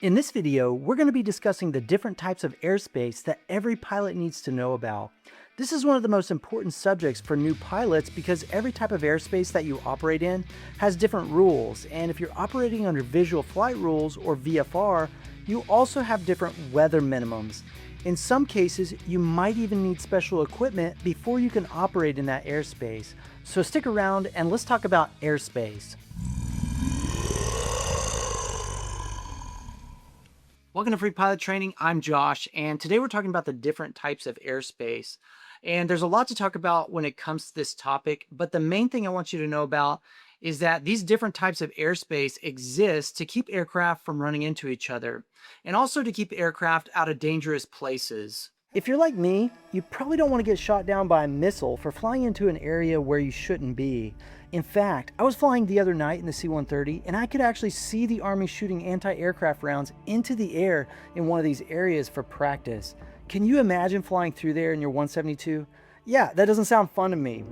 In this video, we're going to be discussing the different types of airspace that every pilot needs to know about. This is one of the most important subjects for new pilots because every type of airspace that you operate in has different rules, and if you're operating under visual flight rules or VFR, you also have different weather minimums. In some cases, you might even need special equipment before you can operate in that airspace. So stick around and let's talk about airspace. Welcome to Free Pilot Training. I'm Josh, and today we're talking about the different types of airspace. And there's a lot to talk about when it comes to this topic, but the main thing I want you to know about is that these different types of airspace exist to keep aircraft from running into each other, and also to keep aircraft out of dangerous places. If you're like me, you probably don't want to get shot down by a missile for flying into an area where you shouldn't be. In fact, I was flying the other night in the C-130 and I could actually see the Army shooting anti-aircraft rounds into the air in one of these areas for practice. Can you imagine flying through there in your 172? Yeah, that doesn't sound fun to me.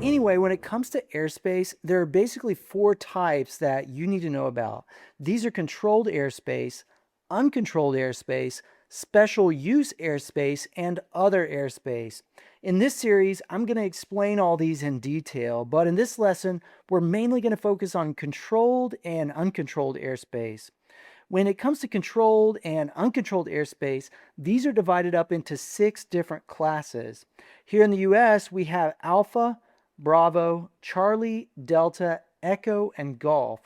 Anyway, when it comes to airspace, there are basically four types that you need to know about. These are controlled airspace, uncontrolled airspace, special use airspace, and other airspace. In this series, I'm going to explain all these in detail, but in this lesson, we're mainly going to focus on controlled and uncontrolled airspace. When it comes to controlled and uncontrolled airspace, these are divided up into 6 different classes. Here in the US, we have Alpha, Bravo, Charlie, Delta, Echo, and Golf.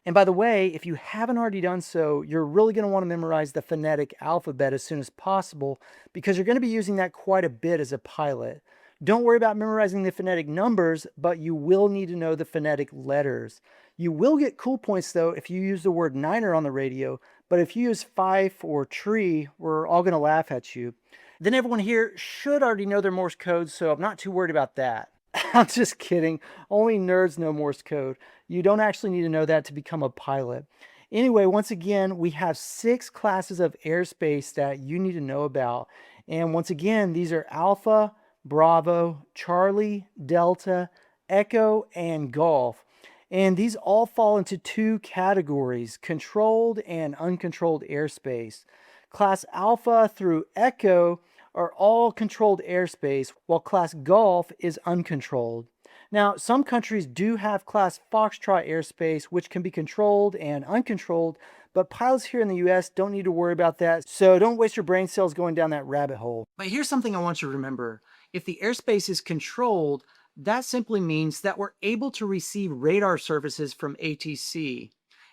And by the way, if you haven't already done so, you're really going to want to memorize the phonetic alphabet as soon as possible because you're going to be using that quite a bit as a pilot. Don't worry about memorizing the phonetic numbers, but you will need to know the phonetic letters. You will get cool points though if you use the word niner on the radio, but if you use fife or tree, we're all going to laugh at you. Then everyone here should already know their Morse code, so I'm not too worried about that. I'm just kidding. Only nerds know Morse code. You don't actually need to know that to become a pilot. Anyway, once again, we have 6 classes of airspace that you need to know about. And once again, these are Alpha, Bravo, Charlie, Delta, Echo, and Golf. And these all fall into 2 categories, controlled and uncontrolled airspace. Class Alpha through Echo are all controlled airspace, while Class Golf is uncontrolled. Now, some countries do have Class Foxtrot airspace, which can be controlled and uncontrolled, but pilots here in the US don't need to worry about that, so don't waste your brain cells going down that rabbit hole. But here's something I want you to remember. If the airspace is controlled, that simply means that we're able to receive radar services from ATC.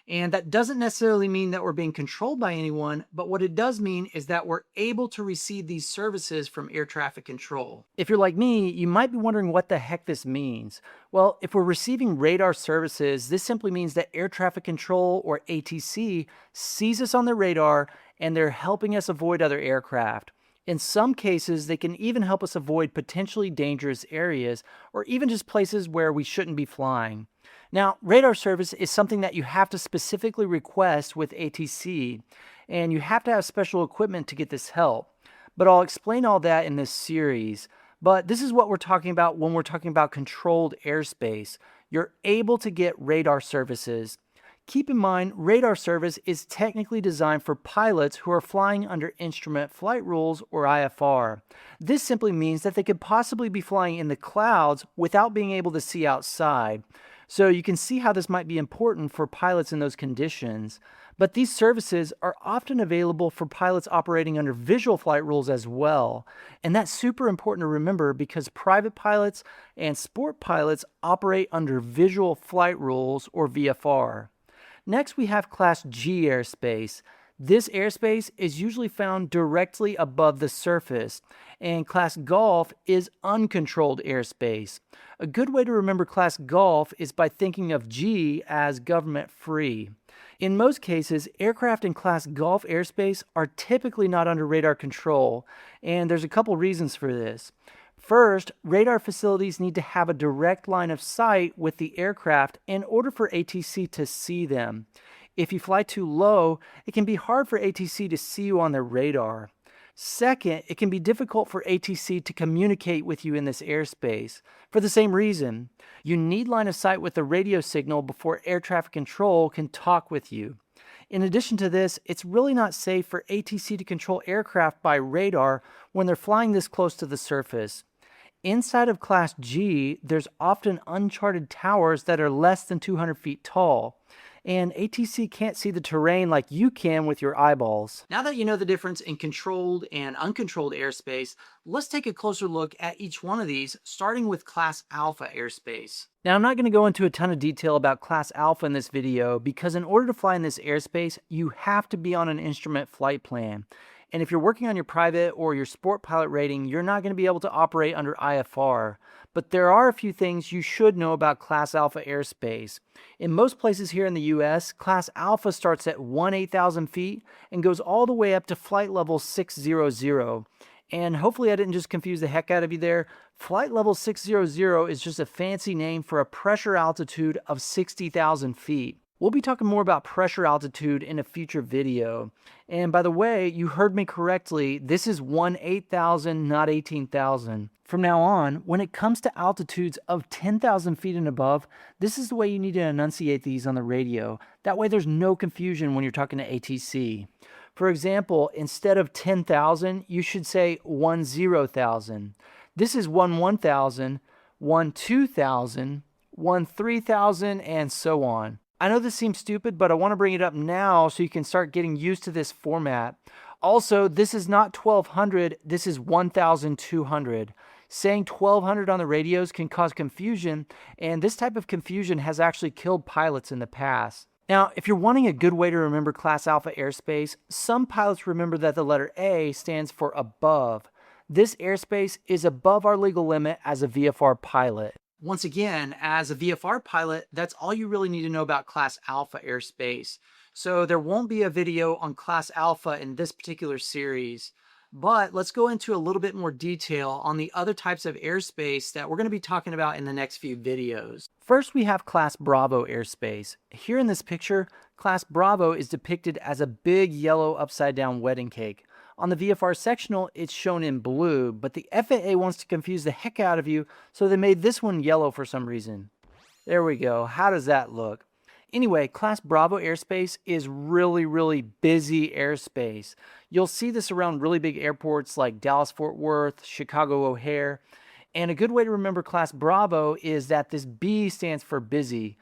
And that doesn't necessarily mean that we're being controlled by anyone, but what it does mean is that we're able to receive these services from air traffic control. If you're like me, you might be wondering what the heck this means. Well, if we're receiving radar services, this simply means that air traffic control, or ATC, sees us on their radar and they're helping us avoid other aircraft. In some cases, they can even help us avoid potentially dangerous areas or even just places where we shouldn't be flying. Now, radar service is something that you have to specifically request with ATC, and you have to have special equipment to get this help. But I'll explain all that in this series. But this is what we're talking about when we're talking about controlled airspace. You're able to get radar services. Keep in mind, radar service is technically designed for pilots who are flying under instrument flight rules, or IFR. This simply means that they could possibly be flying in the clouds without being able to see outside. So you can see how this might be important for pilots in those conditions. But these services are often available for pilots operating under visual flight rules as well. And that's super important to remember because private pilots and sport pilots operate under visual flight rules, or VFR. Next, we have Class G Airspace. This airspace is usually found directly above the surface, and Class Golf is uncontrolled airspace. A good way to remember Class Golf is by thinking of G as government free. In most cases, aircraft in Class Golf airspace are typically not under radar control, and there's a couple reasons for this. First, radar facilities need to have a direct line of sight with the aircraft in order for ATC to see them. If you fly too low, it can be hard for ATC to see you on their radar. Second, it can be difficult for ATC to communicate with you in this airspace. For the same reason, you need line of sight with the radio signal before air traffic control can talk with you. In addition to this, it's really not safe for ATC to control aircraft by radar when they're flying this close to the surface. Inside of Class G, there's often uncharted towers that are less than 200 feet tall, and ATC can't see the terrain like you can with your eyeballs. Now that you know the difference in controlled and uncontrolled airspace, let's take a closer look at each one of these, starting with Class Alpha airspace. Now, I'm not going to go into a ton of detail about Class Alpha in this video because in order to fly in this airspace, you have to be on an instrument flight plan. And if you're working on your private or your sport pilot rating, you're not going to be able to operate under IFR. But there are a few things you should know about Class Alpha airspace. In most places here in the US, Class Alpha starts at 8,000 feet and goes all the way up to flight level 600. And hopefully I didn't just confuse the heck out of you there. Flight level 600 is just a fancy name for a pressure altitude of 60,000 feet. We'll be talking more about pressure altitude in a future video. And by the way, you heard me correctly, this is 8,000, not 18,000. From now on, when it comes to altitudes of 10,000 feet and above, this is the way you need to enunciate these on the radio. That way there's no confusion when you're talking to ATC. For example, instead of 10,000, you should say 10,000. This is 1,000, 2,000, 3,000, and so on. I know this seems stupid, but I want to bring it up now so you can start getting used to this format. Also, this is not 1,200, this is 1,200. Saying 1,200 on the radios can cause confusion, and this type of confusion has actually killed pilots in the past. Now, if you're wanting a good way to remember Class Alpha airspace, some pilots remember that the letter A stands for above. This airspace is above our legal limit as a VFR pilot. Once again, as a VFR pilot, that's all you really need to know about Class Alpha airspace. So there won't be a video on Class Alpha in this particular series, but let's go into a little bit more detail on the other types of airspace that we're going to be talking about in the next few videos. First, we have Class Bravo airspace. Here in this picture, Class Bravo is depicted as a big yellow upside down wedding cake. On the VFR sectional, it's shown in blue, but the FAA wants to confuse the heck out of you, so they made this one yellow for some reason. There we go. How does that look? Anyway, Class Bravo airspace is really busy airspace. You'll see this around really big airports like Dallas-Fort Worth, Chicago O'Hare. And a good way to remember Class Bravo is that this B stands for busy.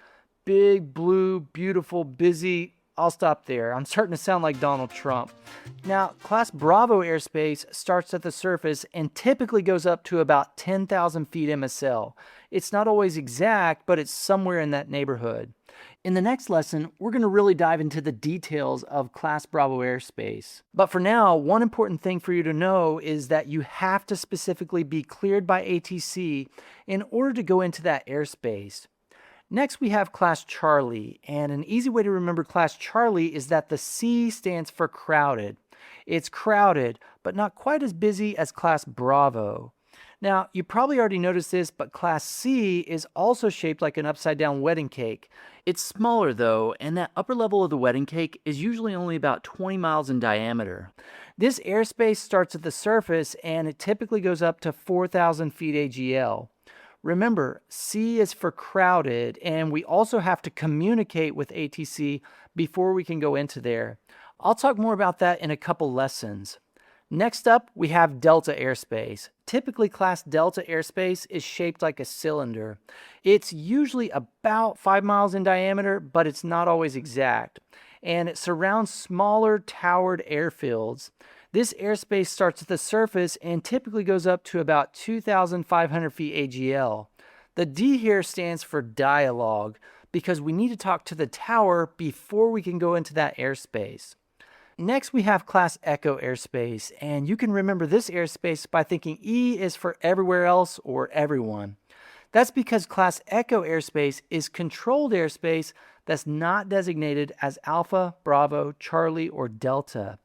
Big, blue, beautiful, busy. I'll stop there. I'm starting to sound like Donald Trump. Now, Class Bravo airspace starts at the surface and typically goes up to about 10,000 feet MSL. It's not always exact, but it's somewhere in that neighborhood. In the next lesson, we're going to really dive into the details of Class Bravo airspace. But for now, one important thing for you to know is that you have to specifically be cleared by ATC in order to go into that airspace. Next, we have Class Charlie, and an easy way to remember Class Charlie is that the C stands for crowded. It's crowded, but not quite as busy as Class Bravo. Now, you probably already noticed this, but Class C is also shaped like an upside-down wedding cake. It's smaller though, and that upper level of the wedding cake is usually only about 20 miles in diameter. This airspace starts at the surface, and it typically goes up to 4,000 feet AGL. Remember, C is for crowded, and we also have to communicate with ATC before we can go into there. I'll talk more about that in a couple lessons. Next up, we have Delta airspace. Typically, Class Delta airspace is shaped like a cylinder. It's usually about 5 miles in diameter, but it's not always exact. And it surrounds smaller towered airfields. This airspace starts at the surface and typically goes up to about 2,500 feet AGL. The D here stands for dialogue because we need to talk to the tower before we can go into that airspace. Next, we have Class Echo airspace, and you can remember this airspace by thinking E is for everywhere else or everyone. That's because Class Echo airspace is controlled airspace that's not designated as Alpha, Bravo, Charlie, or Delta.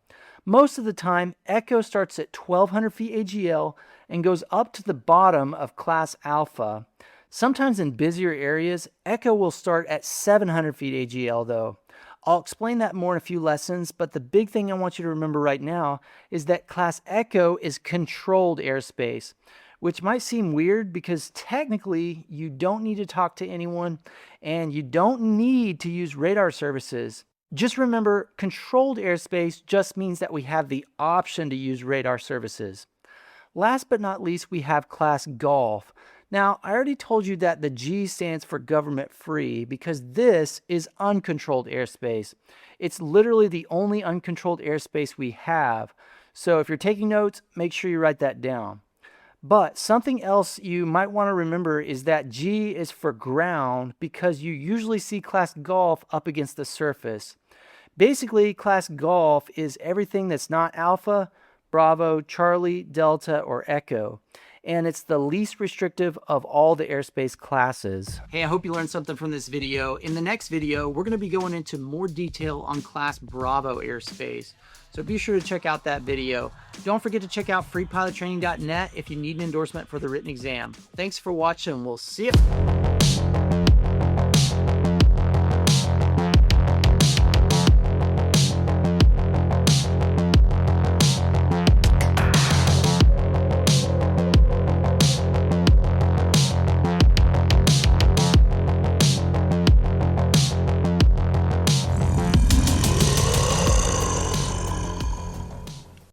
Most of the time, Echo starts at 1,200 feet AGL and goes up to the bottom of Class Alpha. Sometimes in busier areas, Echo will start at 700 feet AGL though. I'll explain that more in a few lessons, but the big thing I want you to remember right now is that Class Echo is controlled airspace, which might seem weird because technically you don't need to talk to anyone and you don't need to use radar services. Just remember, controlled airspace just means that we have the option to use radar services. Last but not least, we have Class Golf. Now, I already told you that the G stands for government free because this is uncontrolled airspace. It's literally the only uncontrolled airspace we have. So if you're taking notes, make sure you write that down. But something else you might want to remember is that G is for ground because you usually see Class Golf up against the surface. Basically, Class Golf is everything that's not Alpha, Bravo, Charlie, Delta, or Echo. And it's the least restrictive of all the airspace classes. Hey, I hope you learned something from this video. In the next video, we're going to be going into more detail on Class Bravo airspace. So be sure to check out that video. Don't forget to check out freepilottraining.net if you need an endorsement for the written exam. Thanks for watching. We'll see you.